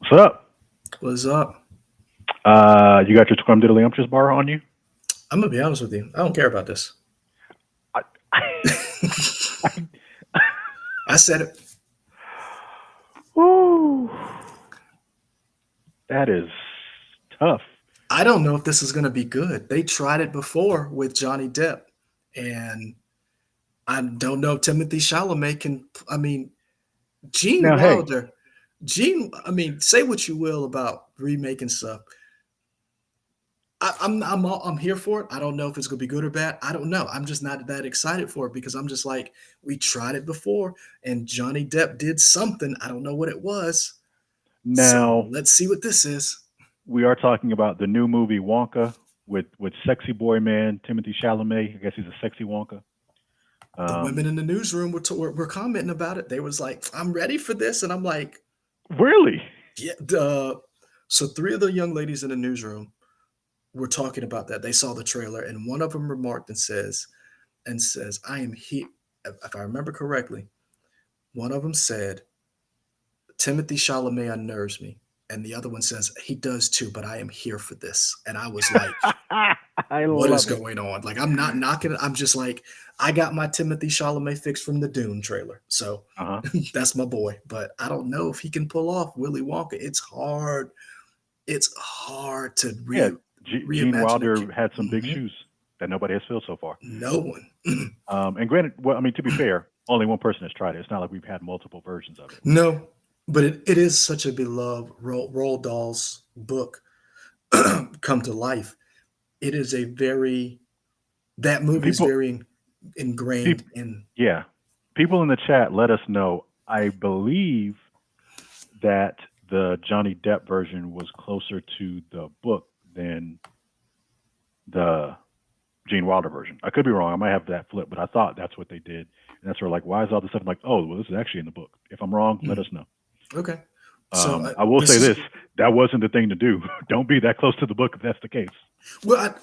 What's up? What's up? You got your scrumdiddlyumptious bar on you? I'm gonna be honest with you. I don't care about this. I, I said it. Woo, that is tough. I don't know if this is gonna be good. They tried it before with Johnny Depp, and I don't know if Timothy Chalamet can. I mean, Gene Now, hey, Wilder. Gene. I mean, say what you will about remaking stuff. I'm here for it. I don't know if it's gonna be good or bad. I don't know. I'm just not that excited for it because I'm just like we tried it before and Johnny Depp did something. I don't know what it was. So now let's see what this is. we are talking about the new movie Wonka with sexy boy man Timothy Chalamet. I guess he's a sexy Wonka. The women Um, in the newsroom were commenting about it. They was like, "I'm ready for this," and I'm like, really? "Yeah." Duh. So three of the young ladies in the newsroom were talking about that. They saw the trailer, and one of them remarked and says, "I am here." If I remember correctly, one of them said, Timothy Chalamet unnerves me. And the other one says, he does too, but I am here for this. And I was like, I what is love it. going on? Like, I'm not knocking it. I'm just like, I got my Timothy Chalamet fix from the Dune trailer. So Uh huh. that's my boy. But I don't know if he can pull off Willy Wonka. It's hard. It's hard to Yeah, Gene reimagine a Wilder had some big Mhm. shoes that nobody has filled so far. No one. And granted, well, I mean, to be fair, only one person has tried it. It's not like we've had multiple versions of it. No. But it is such a beloved Roald Dahl's book come to life. It is a very that And movie is people, very ingrained people, in. yeah, people in the chat let us know. I believe that the Johnny Depp version was closer to the book than the Gene Wilder version. I could be wrong. I might have that flip, but I thought that's what they did. And that's where like, why is all this stuff? I'm like, oh, well, this is actually in the book. If I'm wrong, let Mm, us know. okay, so I will this say is this: that wasn't the thing to do. Don't be that close to the book if that's the case. well.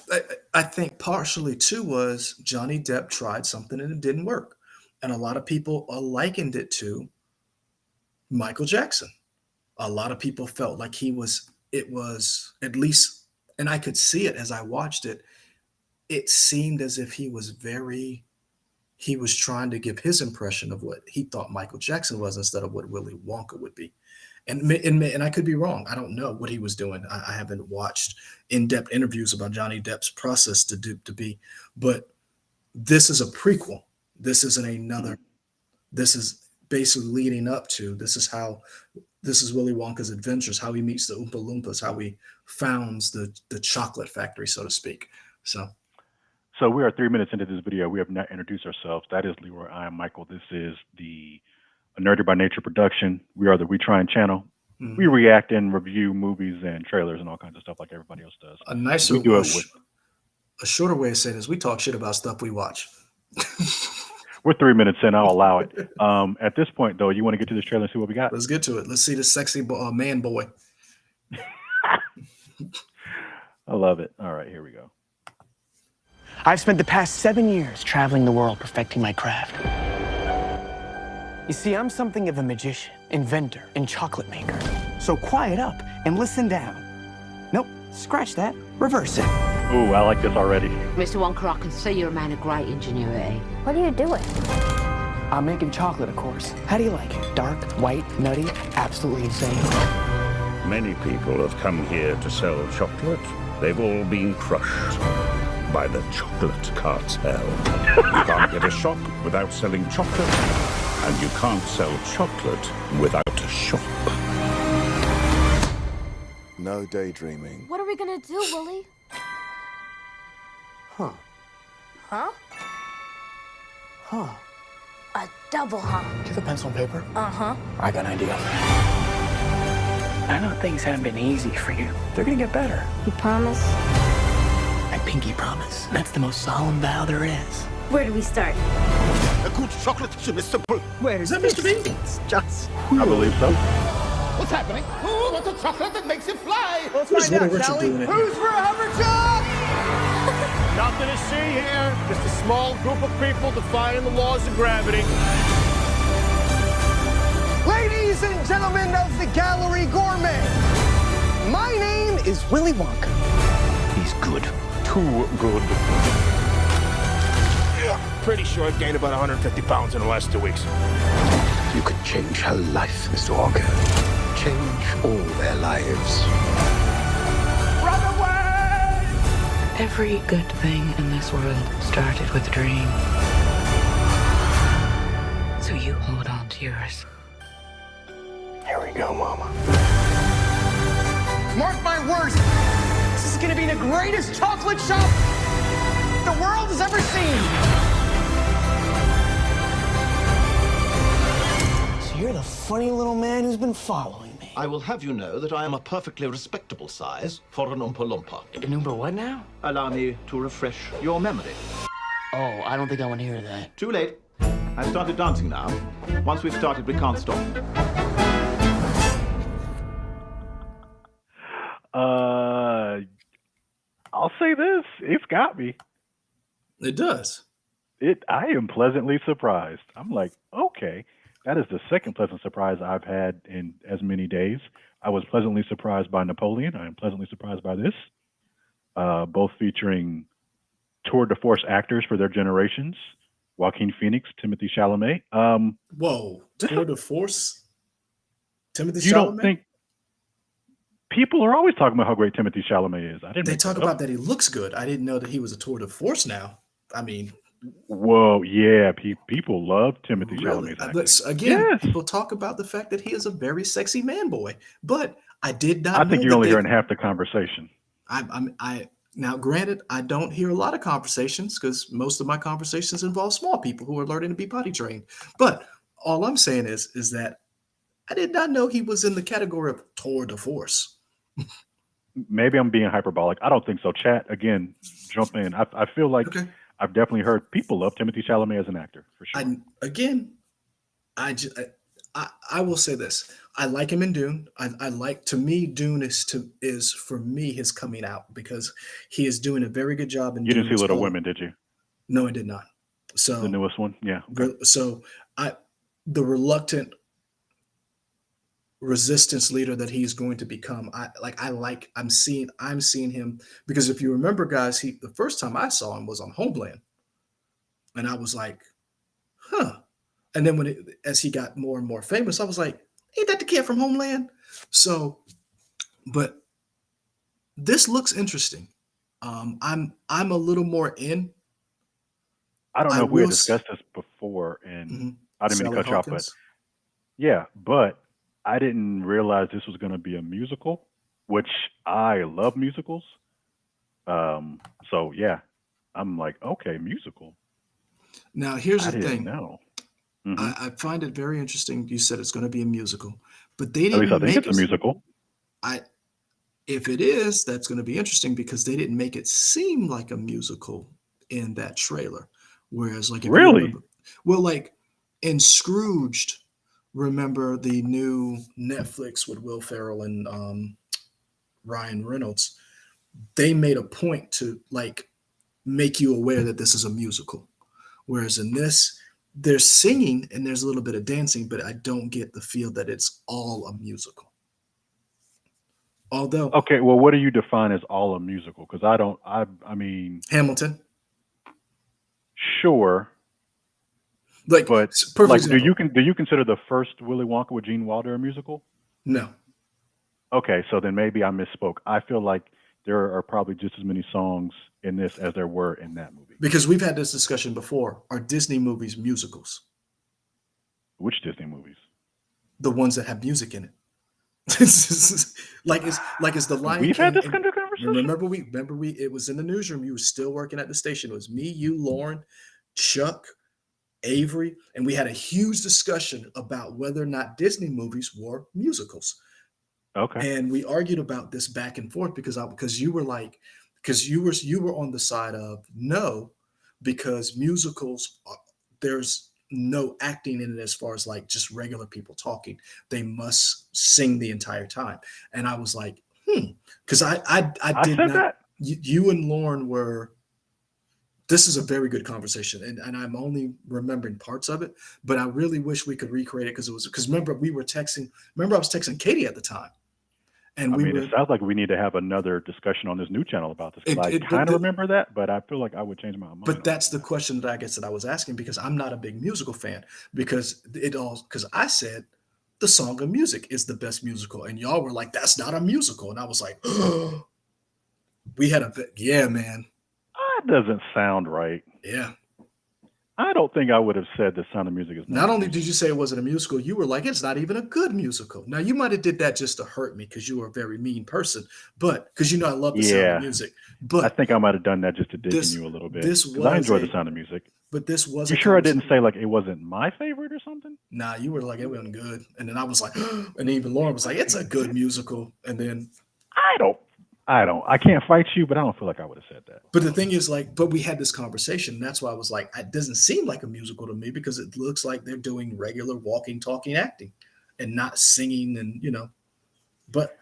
I think partially too was Johnny Depp tried something and it didn't work, and a lot of people likened it to Michael Jackson. A lot of people felt like he was. It was at least, and I could see it as I watched it. It seemed as if he was trying to give his impression of what he thought Michael Jackson was instead of what Willy Wonka would be. And I could be wrong. I don't know what he was doing. I haven't watched in-depth interviews about Johnny Depp's process to be, but this is a prequel. This isn't Mm. another. This is basically leading up to. This is Willy Wonka's adventures. How he meets the Oompa Loompas. How he founds the chocolate factory, so to speak. So So we are 3 minutes into this video. We have not introduced ourselves. That is Leroy. I am Michael. This is the Nerdy by Nature production. We are the We Trying channel. We mhm. react and review movies and trailers and all kinds of stuff like everybody else does. a But nicer, we do it with. a shorter way of saying is we talk shit about stuff we watch. We're 3 minutes in. I'll allow it. At this point, though, you want to get to this trailer and see what we got? Let's get to it. Let's see the sexy man boy. I love it. All right, here we go. I've spent the past 7 years traveling the world perfecting my craft. You see, I'm something of a magician, inventor, and chocolate maker. So quiet up and listen down. Nope, scratch that. Reverse it. Ooh, I like this already. Mr. Wonka, I can see you're a man of great ingenuity. What are you doing? I'm making chocolate, of course. How do you like it? Dark, white, nutty, absolutely insane. Many people have come here to sell chocolate. They've all been crushed by the chocolate cartel. You can't get a shop without selling chocolate, and you can't sell chocolate without a shop. No daydreaming. What are we gonna do, Willie? Huh. Huh? Huh. A double huh? Do you have a pencil and paper? Uh-huh. I got an idea. I know things haven't been easy for you. They're gonna get better. You promise? I pinky promise. That's the most solemn vow there is. Where do we start? A good chocolate chip is simple. Where Is that Mr. Bean? It's just... I believe so. What's happening? Who wants a chocolate that makes it fly? Let's What is Little Richard doing in here? Who's for a Haverchuck? Nothing to see here. Just a small group of people defying the laws of gravity. Ladies and gentlemen of the Gallery Gourmet, my name is Willy Wonka. He's good. Too good. Pretty sure I've gained about 150 pounds in the last 2 weeks. You could change her life, Mr. Wonka. Change all their lives. Run away! Every good thing in this world started with a dream. So you hold on to yours. Here we go, Mama. Mark my words, this is gonna be the greatest chocolate shop the world has ever seen. So you're the funny little man who's been following me. I will have you know that I am a perfectly respectable size for an Oompa Loompa. An Oompa what now? Allow me to refresh your memory. Oh, I don't think I want to hear that. Too late. I've started dancing now. Once we've started, we can't stop. I'll say this: it's got me. It does. I am pleasantly surprised. I'm like, okay, that is the second pleasant surprise I've had in as many days. I was pleasantly surprised by Napoleon. I am pleasantly surprised by this. Both featuring tour de force actors for their generations: Joaquin Phoenix, Timothy Chalamet. Whoa, tour de force. Timothy Chalamet. You don't think people are always talking about how great Timothy Chalamet is? I didn't. They make talk that about up. that he looks good. I didn't know that he was a tour de force now. I mean, Whoa, yeah, people love Timothy really? Chalamet's acting. But again, Yes. people talk about the fact that he is a very sexy man boy. But I did not I know think you're that only they- hearing half the conversation. I now granted, I don't hear a lot of conversations because most of my conversations involve small people who are learning to be potty trained. But all I'm saying is that I did not know he was in the category of tour de force. Maybe I'm being hyperbolic. I don't think so. Chat again, jump in. I feel like Okay. I've definitely heard people love Timothy Chalamet as an actor for sure. I will say this. I like him in Dune. I like, to me, Dune is for me his coming out because he is doing a very good job in You Dune. didn't see It's Little called- Women, did you? No, I did not. The So newest one? Yeah. Okay. so the reluctant resistance leader that he's going to become. I'm seeing him because if you remember, guys, the first time I saw him was on Homeland, and I was like, huh. And then as he got more and more famous, I was like, ain't that the kid from Homeland? So, but this looks interesting. I'm a little more in. I don't I know if we had will s- discussed this before, and Mhm. I didn't mean to Sally cut you off, but Hawkins. yeah, but I didn't realize this was going to be a musical, which I love musicals. So yeah, I'm like, okay, musical. Now, here's I the didn't thing. know. Mhm. I find it very interesting. You said it's going to be a musical, but they At least I didn't think make it's a musical. If it is, that's going to be interesting because they didn't make it seem like a musical in that trailer. Whereas, like, if you Really? remember, well, like in Scrooged, remember the new Netflix with Will Ferrell and Ryan Reynolds? They made a point to like make you aware that this is a musical. Whereas in this, there's singing and there's a little bit of dancing, but I don't get the feel that it's all a musical. Although Okay, well, what do you define as all a musical? Because I don't. I mean, Hamilton, sure, like but perfect like, example. do you consider the first Willy Wonka with Gene Wilder a musical? No, Okay, so then maybe I misspoke. I feel like there are probably just as many songs in this as there were in that movie. because we've had this discussion before. Are Disney movies musicals? Which Disney movies? The ones that have music in it. It's the Lion We've King. had this and kind of conversation. remember we it was in the newsroom. You were still working at the station. It was me, you, Lauren, Chuck, Avery, and we had a huge discussion about whether or not Disney movies were musicals. Okay. And we argued about this back and forth because you were like, because you were on the side of no, because musicals there's no acting in it as far as like just regular people talking. They must sing the entire time. And I was like, because I I did said not. that. You and Lauren were This is a very good conversation, and I'm only remembering parts of it, but I really wish we could recreate it because remember we were texting. Remember I was texting Katie at the time, and I we mean, it were sounds like we need to have another discussion on this new channel about this because it, I it kind of remember that, but I feel like I would change my mind but on that's the question that I guess that I was asking because I'm not a big musical fan because I said the Song of Music is the best musical, and y'all were like that's not a musical, and I was like, we had a yeah, man, that. That doesn't sound right. yeah. I don't think I would have said The Sound of Music is not Not a only did you musical. say it wasn't a musical, you were like, it's not even a good musical. Now you might have did that just to hurt me because you were a very mean person, but because you know I love the Sound of Yeah, Music. I But think I might have done that just to dig in this you a little bit this because I was enjoy The a Sound of Music. this was You a sure I didn't conversation. say like it wasn't my favorite or something? Nah, you were like it wasn't good, and then I was like, and even Lauren was like, it's a good musical, and then I don't. I don't. I can't fight you, but I don't feel like I would have said that. but the thing is like, but we had this conversation, and that's why I was like, it doesn't seem like a musical to me because it looks like they're doing regular walking, talking, acting, and not singing, and but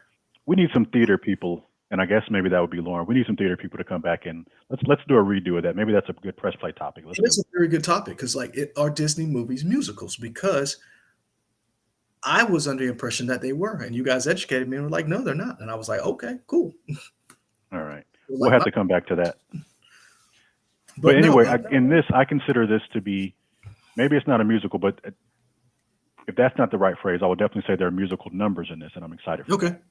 We need some theater people, and I guess maybe that would be Lauren. We need some theater people to come back and let's do a redo of that. Maybe that's a good press play topic. Let's it's do a it. very good topic because like are Disney movies musicals? Because I was under the impression that they were, and you guys educated me and were like, no, they're not. And I was like, okay, cool. All right. We'll Like have to come back to that. But but no, anyway, in this, I consider this to be maybe it's not a musical, but if that's not the right phrase, I would definitely say there are musical numbers in this, and I'm excited for okay. that.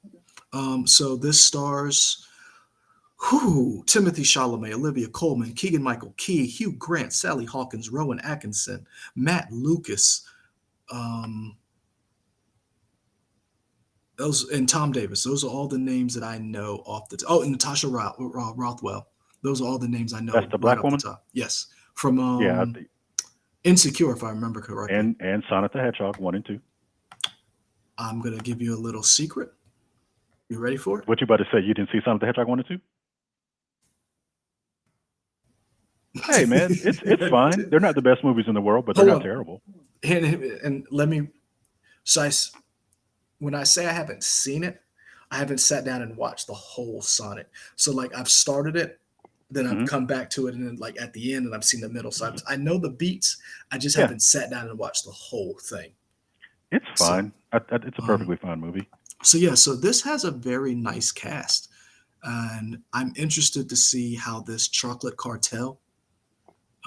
So this stars Timothy Chalamet, Olivia Colman, Keegan Michael Key, Hugh Grant, Sally Hawkins, Rowan Atkinson, Matt Lucas, um, those and Tom Davis. Those are all the names that I know off the top. Oh, and Natasha Rothwell. Those are all the names I That's know the right black off the woman. top. Yes, from Yeah, Insecure, if I remember correctly. and Sonic the Hedgehog 1 and 2. I'm gonna give you a little secret. You ready for it? What you about to say? You didn't see Sonic the Hedgehog 1 and 2? Hey man, it's fine. They're not the best movies in the world, but they're Hold not on, terrible. and let me. So when I say I haven't seen it, I haven't sat down and watched the whole Sonic. So like I've started it, then I've Hmm. come back to it, and then like at the end, and I've seen the middle. So I know the beats. I just Yeah, haven't sat down and watched the whole thing. it's So fine. It's a um, perfectly fine movie. so yeah, so this has a very nice cast, and I'm interested to see how this chocolate cartel.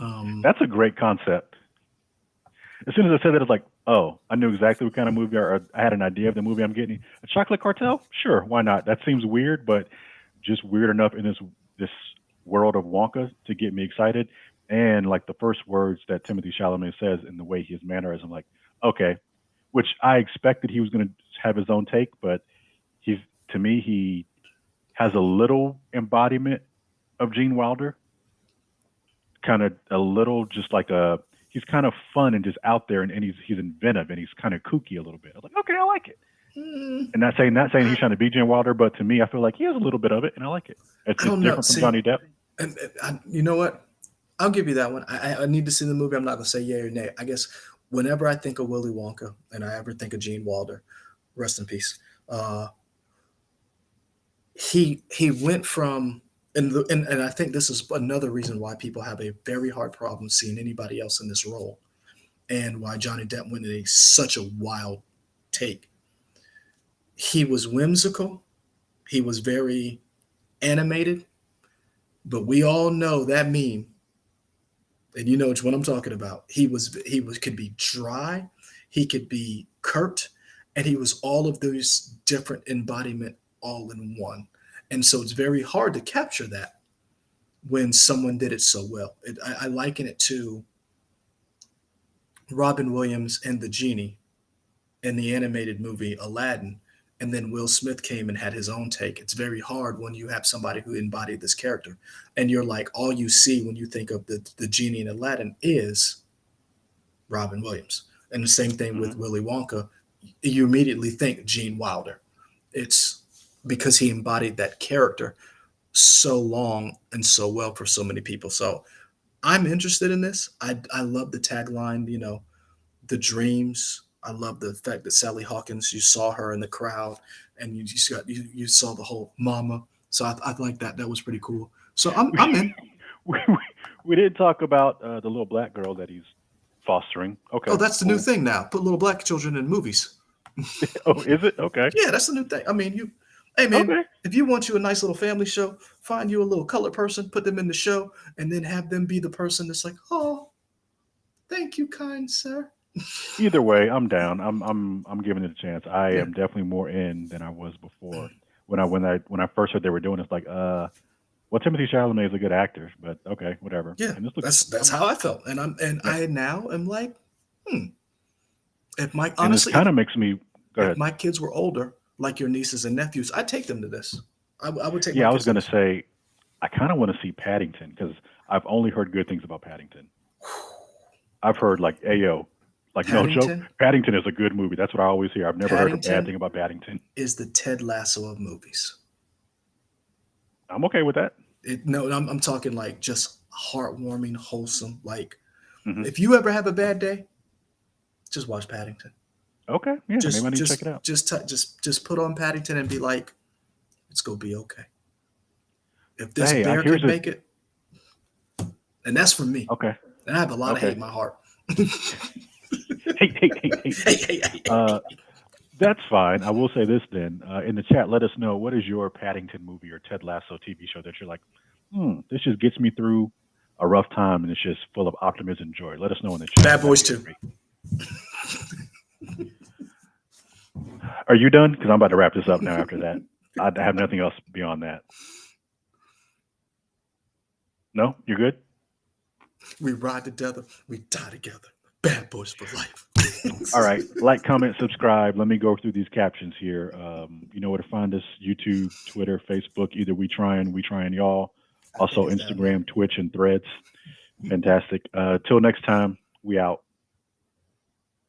Um, That's a great concept. As soon as I said that, it's like, oh, I knew exactly what kind of movie, or I had an idea of the movie I'm getting. A chocolate cartel? Sure, why not? That seems weird, but just weird enough in this world of Wonka to get me excited. And like the first words that Timothy Chalamet says in the way his mannerism, like, okay, which I expected he was going to have his own take, but he's to me he has a little embodiment of Gene Wilder, kind of a little just like a he's kind of fun and just out there and he's inventive and he's kind of kooky a little bit. I was like, okay, I like it. mm, And not saying he's trying to be Gene Wilder, but to me, I feel like he has a little bit of it, and I like it. I It's don't know. different from See, Johnny Depp. and you know what? I'll give you that one. I need to see the movie. I'm not gonna say yay or nay. I guess whenever I think of Willy Wonka and I ever think of Gene Wilder, rest in peace. Uh, he went from and I think this is another reason why people have a very hard problem seeing anybody else in this role and why Johnny Depp went in such a wild take. He was whimsical. He was very animated, but we all know that meme and you know which one I'm talking about. He was could be dry, he could be curt, and he was all of those different embodiment all in one. And so it's very hard to capture that when someone did it so well. I liken it to Robin Williams and the genie in the animated movie Aladdin. And then Will Smith came and had his own take. It's very hard when you have somebody who embodied this character. And you're like, all you see when you think of the genie in Aladdin is Robin Williams. And the same thing Hmm. with Willy Wonka. You immediately think Gene Wilder. It's because he embodied that character so long and so well for so many people. So I'm interested in this. I love the tagline, the dreams. I love the fact that Sally Hawkins, you saw her in the crowd and you saw the whole mama. So I like that. That was pretty cool. So I'm We, in. we We didn't talk about the little black girl that he's fostering. Okay. Oh, that's the new cool. thing now. Put little black children in movies. Oh, is it? Okay. Yeah, that's the new thing. I mean, hey man, Okay. if you want you a nice little family show, find you a little colored person, put them in the show, and then have them be the person that's like, oh, thank you, kind sir. Either way, I'm down. I'm giving it a chance. I Yeah. am definitely more in than I was before. When I first heard they were doing it, it's like, well, Timothy Chalamet is a good actor, but okay, whatever. Yeah, And this looks, that's how I felt, and I now am like, if my and this honestly, kind of makes me go if ahead. my kids were older, like your nieces and nephews, I'd take them to this. I would take. Yeah, my I was kids to gonna this. say, I kind of want to see Paddington because I've only heard good things about Paddington. I've heard like, Ayo, like no joke, Paddington. Paddington is a good movie. That's what I always hear. I've never heard a bad Paddington thing about Paddington. is the Ted Lasso of movies. I'm okay with that. No, I'm talking like just heartwarming, wholesome. Like Hmm. if you ever have a bad day, just watch Paddington. Okay, yeah, maybe I need to check it out. Just put on Paddington and be like, it's gonna be okay. If this Hey, bear here's can a make it, and that's for me. okay. And I have a lot of hate Okay. in my heart. Hey. That's fine. I will say this then. In the chat, let us know what is your Paddington movie or Ted Lasso TV show that you're like, this just gets me through a rough time and it's just full of optimism and joy. Let us know in the chat. Bad Boys That'd 2. be great. Are you done? Because I'm about to wrap this up now after that. I have nothing else beyond that. No? You're good? We ride together, we die together. Bad Boys for life. All right. Like, comment, subscribe. Let me go through these captions here. You know where to find us: YouTube, Twitter, Facebook. Either we trying y'all. Also think it's down there. Instagram, Twitch, and Threads. Fantastic. Till next time, we out.